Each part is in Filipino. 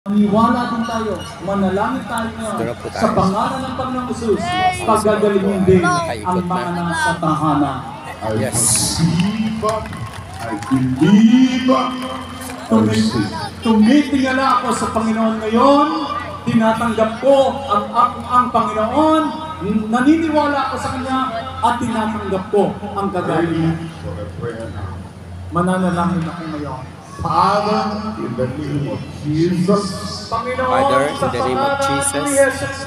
Maniwala din tayo, manalangin tayo ngayon sa pangalan ng Panginoong Jesus, pagagalingin din ang mga nasa tahanan. Yes. I believe, tumitingala ako sa Panginoon ngayon, tinatanggap ko ang Panginoon, naniniwala ako sa Kanya, at tinatanggap ko ang kagalingan. Mananalangin ako ngayon. Father, in the name of Jesus. Father, in the name of Jesus.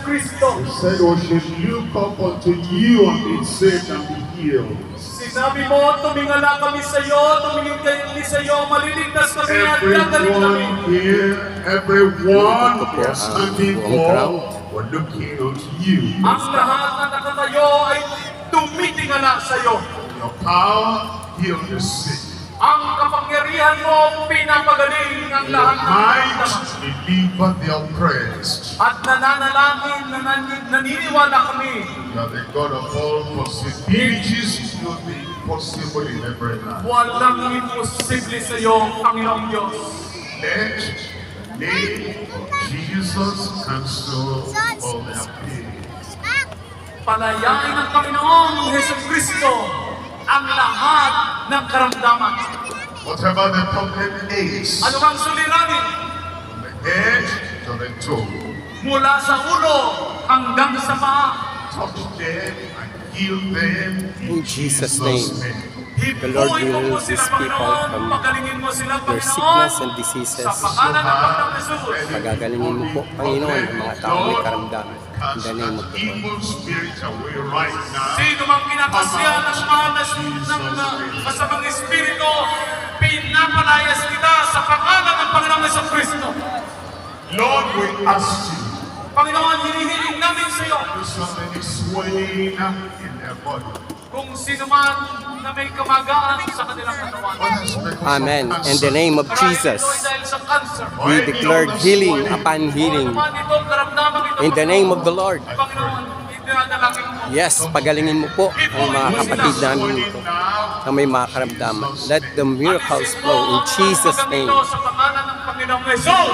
You said we should look up unto you and be saved and be healed. Sinabi mo, tumingala kami sa iyo, tumingin kami sa iyo, maliligtas kami at gagaling kami. Everyone here, everyone we are standing for, we're looking unto you. Ang lahat na nakatayo ay tumitingala sa iyo. Your power, heal the sick. Ang kapangyarihan mo, pinapagaling ang Your lahat ng might, nararamdaman. deliver the oppressed. At nananalangin, naniniwala kami. You are the God of all possibilities. You are the impossible in every life. Walang imposible sa iyo, Panginoong Diyos. Let the name of Jesus cancel all their pain. Palayain ng Panginoong Jesucristo ang lahat ng karamdaman. Whatever the problem is, Ano mang suliranin, from the head to the toe, mula sa ulo hanggang sa paa, touch them and heal them In Jesus' name. The Lord hipuin mo will po release sila, these people Panginoon, from pagalingin mo sila, their Panginoon, sickness and diseases. sa pangalan ng Panginoong Jesus. Pagagalingin mo po, Panginoon, ang mga tao may karamdaman. In the name of the Lord. evil spirit away right now. Sino mang kinakasya ng malas ng masamang espiritu, pinapalayas kita sa pangalan ng Panginoong Jesucristo. Lord, we ask you, Panginoon, hinihiling namin sa iyo. do something swelling in their body. Kung sino man na may kamagaan sa kanilang katawan. What has become Amen. of In the name of Marami Jesus, ito ay dahil sa cancer. we declared healing upon healing. Kung itong karamdaman ito, In the name of the Lord. Panginoon, idinadalangin mo. Yes, pagalingin mo po ang mga kapatid namin ito na may mga karamdaman. Let the miracles flow in Jesus' name. Sa pangalan ng Panginoong Jesus.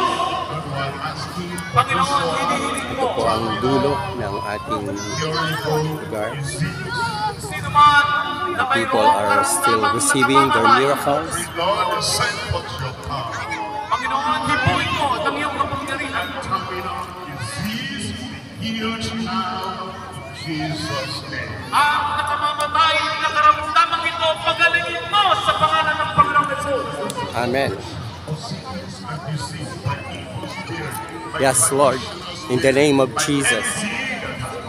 Panginoon, hinihiling mo. Ito po ang dulo ng ating lugar. Sino man na People mayroong are still karamdamang receiving their nakamamatay, miracles. Lord, send forth your power. Panginoon, hipuin mo ng iyong kapangyarihan. Disease be healed now in Jesus' name. Ang nakamamatay na karamdamang ito, pagalingin mo sa pangalan ng Panginoong Jesus. Amen. Sickness and disease by evil spirit. Yes, Lord. In the name of Jesus,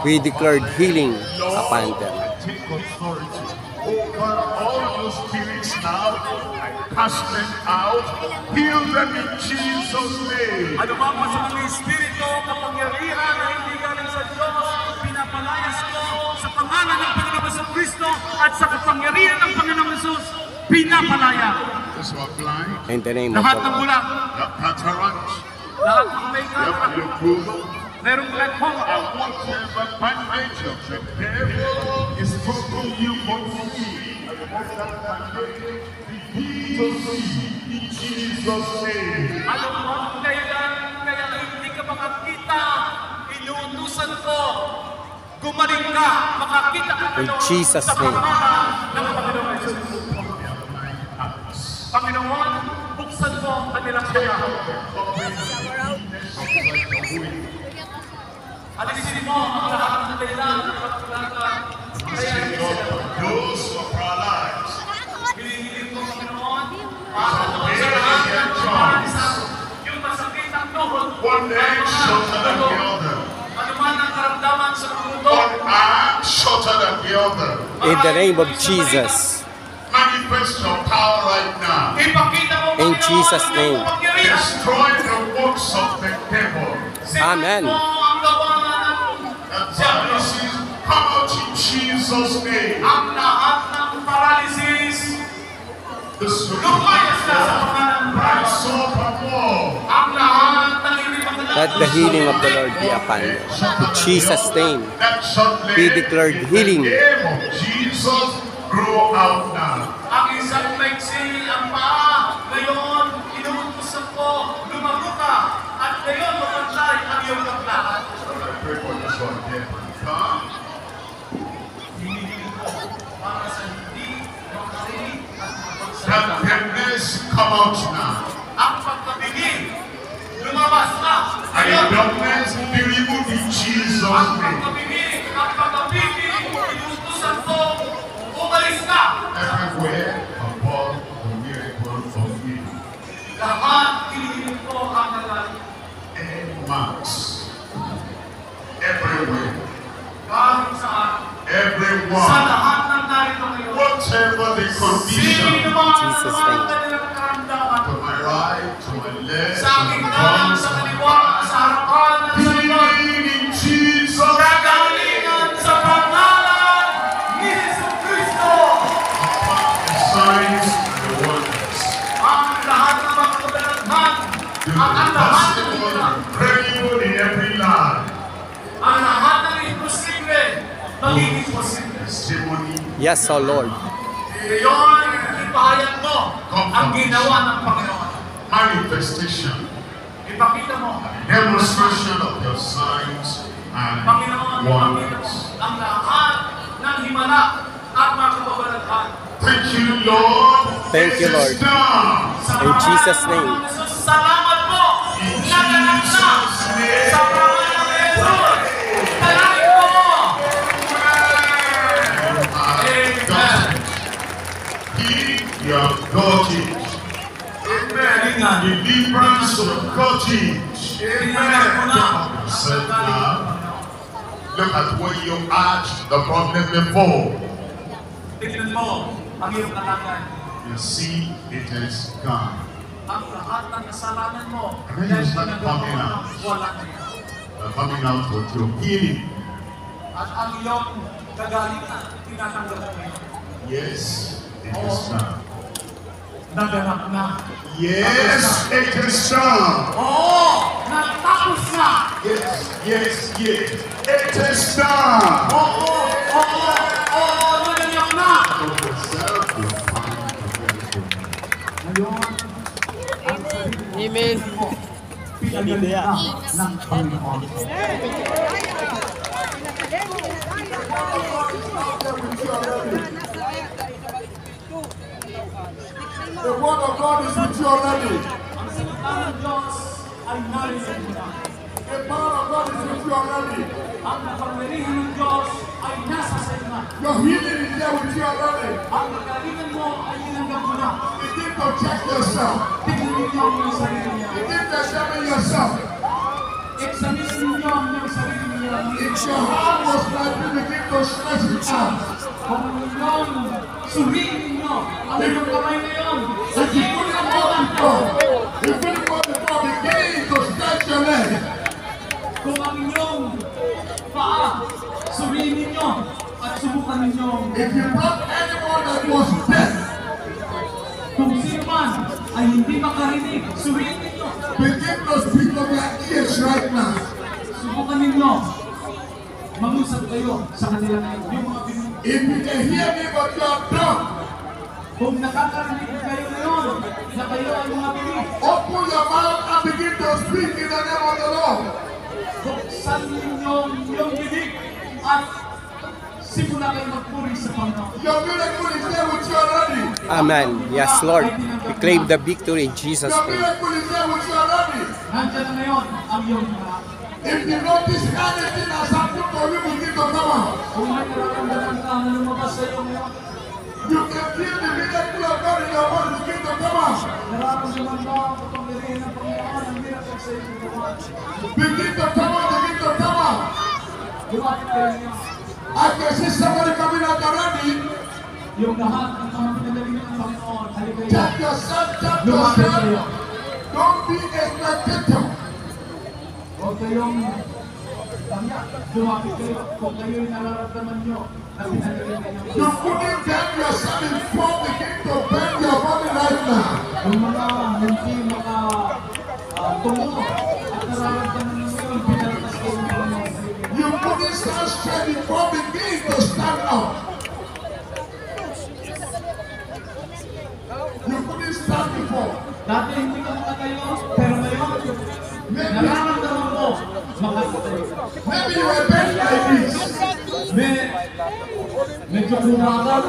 we declared healing upon them. Take authority over all those spirits now. I cast them out. Heal them in Jesus' name. Ano ba po sa mga espiritu, kapangyarihan na hindi galing sa Diyos, pinapalayas ko sa pangalan ng Panginoong Jesucristo at sa kapangyarihan ng Panginoong Jesus, pinapalaya. Those who are blind, In the name of Lahat the ng Lord. bulag, the cataract, lahat ng may the katarak, glaucoma, merong glaucoma, and whatever bandage of the devil is taking you for free. In Jesus' name. ano mo, kaya hindi ka makakita, inuutusan ko, gumaling ka, makakita ka In ngayon Jesus' sa name. pangalan ng Panginoong Jesus. Panginoon, buksan mo ang kanilang mga. Alisin mo ang lahat ng dahilan ng pagkakalaga. Kaya hindi sila. Those who are paralyzed, Hinihiling ko, Panginoon, para naman sa lahat ng mga yung masakit ang tuhod. one leg shorter than the other, Ano man ang karamdaman sa mundo, one arm shorter than the other. In the name of Jesus. Manifest your power right now. ipakita mo, In Panginoon, Jesus' ang iyong name. kapangyarihan. Destroy the works of the devil. Amen. Mo ang gawa And paralysis, come out in Jesus' name. ang lahat ng paralysis, The lumayas na sa pangalan ng I Christ. saw more. Ang lahat ng hindi Let the healing of the Lord be upon them. In Jesus' name. That short leg, We declared in healing. the name of Jesus, grow out now. Ang isang maiksi, ang paa, ngayon, inuutusan ko, lumago ka, at out now. Ang pagkabigin, lumabas na. And Ngayon, darkness be removed in Jesus' ang name. pagkabigin, ang pagkabigin, inutusan ko, umalis na. Everywhere above the miracle of healing. Lahat kinihiling ko ang nagaling. And marks. Everywhere. Kahit saan, sa Everyone. lahat ng narito ngayon, Whatever the condition. sino man Jesus' ang name. kanilang karamdaman, To my right, to my left, sa aking kanan, sa kaliwa, sa harapan, at sa likod, healing in Jesus. kagalingan sa pangalan ni Jesucristo. The signs and the wonders. Ang lahat ng mga kabalathan, The at ang lahat ng impossible mga, incredible in every life. ang lahat ng imposible, magiging posible. Testimony. Yes, O Lord. Iyon, ipahayag mo ang ginawa ng Panginoon. Manifestation. Ipakita mo, Demonstration of your signs and Panginoon, ipakita mo wonders. ang lahat ng himala at mga kababalaghan. Thank you, Lord. Thank you, It is Lord. done. Sa In pangalan Jesus' ng name. Panginoon Jesus, salamat po. In Naganap na. Jesus' name. Sa pangalan ng Jesus. Dalangin ko. Amen. You have got it. Amen. Deliverance of got it. Amen. Yourself now. Look at where you had the problem before. Tignan mo ang iyong kalagayan. You see, it is gone. Ang lahat ng kasalanan mo, Praise dahil the ginagawa mo Panginoon. na wala na yan. You're coming out with your healing. At ang iyong kagalingan, tinatanggap mo ngayon. Yes, it is done. Naganap na. Yes, it is done. Oo! Natapos na! Yes, yes, yes. It is done. Oo! Oo! Oo! Naganap na! Of yourself, you find the miracle. Ngayon, ang sarili mo, Amen. pinagaling na ng Panginoon. The word of God is with you already. Ang salita ng Diyos ay narinig mo na. The power of God is with you already. Ang kapangyarihan ng Diyos ay nasa sa iyo na. Your healing is there with you already. Ang kagalingan mo ay tinanggap mo na. Begin to check yourself. Tingnan ninyo ang iyong sarili niya. Begin to examine yourself. Examine ninyo ang iyong sarili niya. If your heart was like you begin to stretch it out. Kung inyong suriin ninyo ang iyong kamay ngayon, sa If you tingin feel ng it more mga before, you feel it more before, begin to stretch your leg. kung ang inyong paa, suriin ninyo at subukan ninyo. If you brought anyone that was dead, Kung sino man ay hindi makarinig, suriin ninyo. begin to speak of their ears right now. Subukan ninyo. Mag-usap kayo sa kanila ngayon. Yung mga binunod. If you can hear me but you are dumb, Kung nakakarinig kayo ngayon, na kayo ay mga binig, open your mouth and begin to speak in the name of the Lord. buksan ninyo yung binig at simula kayo magpuri sa Panginoon. Your miracle is there with you already. Amen. Yes, Lord. We claim the victory in Jesus' Your name. miracle is there with you already. Nandiyan na ngayon ang iyong lahat. If you notice anything has happened to you, begin to come out. Kung may nararamdaman ka na lumabas sa iyo ngayon, You can feel the miracle of God in your body, begin to come out. nararamdaman mo ang kapangyarihan ng Panginoon ang miracle sa iyong gawa. Begin to come out, begin to come out. Lumapit kayo niyo. I can see somebody coming out already. Yung lahat ng mga pinagaling ng Panginoon, halika kayo. Check yourself, check Lumapit kayo. yourself. Don't be a spectator. Huwag kayong tangya. Lumapit kayo kung kayo'y nararamdaman nyo na pinagaling kayo. You couldn't bend yourself in form, begin to bend your body right now. Yung mga hindi tungo at nararamdaman nyo ngayon, pinalakas kayo ng Panginoon. You couldn't stand straight in form, begin to stand up. You couldn't stand before. Dati hindi ka makatayo, pero ngayon, nararamdaman mo, makatayo. Maybe you were bent like this. Medyo kumagal,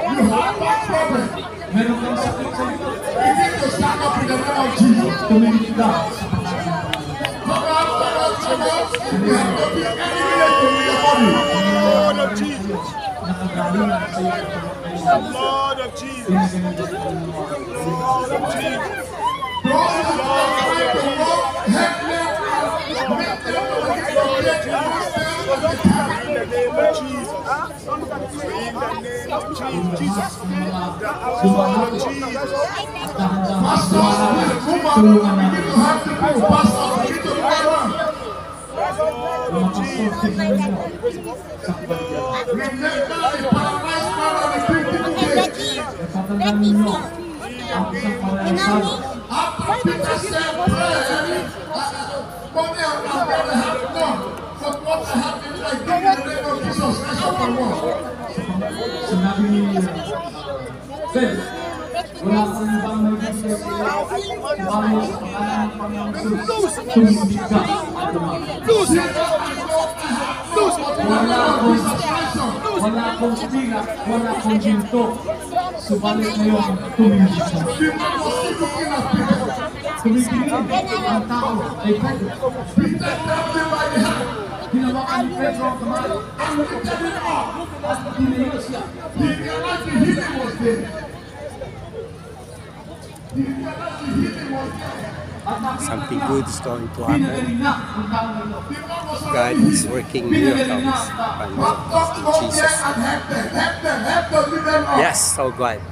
You have that problem. meron kang sakit sa likod. Begin to stand up in the name of Jesus. tumingin ka sa pangalan. Come out, come out, come out. You have to be eliminated in your body. Lord of Jesus. Nakagalingan sa iyo. Lord of Jesus. Lord of Jesus. Those who are trying to walk, help them and make them to begin to get themselves of the time. In the name of Jesus. In the name of Jesus. The Lord of Jesus. Pastors, please move on. Begin to have people. Pastors, begin to move around. Lord of Jesus. Remember the paralyzed man on the 50 days. Tatandaan ninyo ang isang paralisado. After Peter said, pray, money I'm going to have none. But what I have in I give you in the name of Jesus Christ of the world. Sinabi ni Ben, wala kang ibang magbibigay sa iyo. Subalit sa pangalan ng Panginoong Jesus, tumingin ka at tumingin. Wala akong tira, wala akong ginto. Subalit ngayon, tumingin ka. Tumingin ang tao ay Pedro. Hinawakan ni Pedro ang kamay. At tiniyo siya. Something good is going to happen. Pinagaling na ang tao na ito. God is working miracles upon us in Jesus' name. Yes, oh God.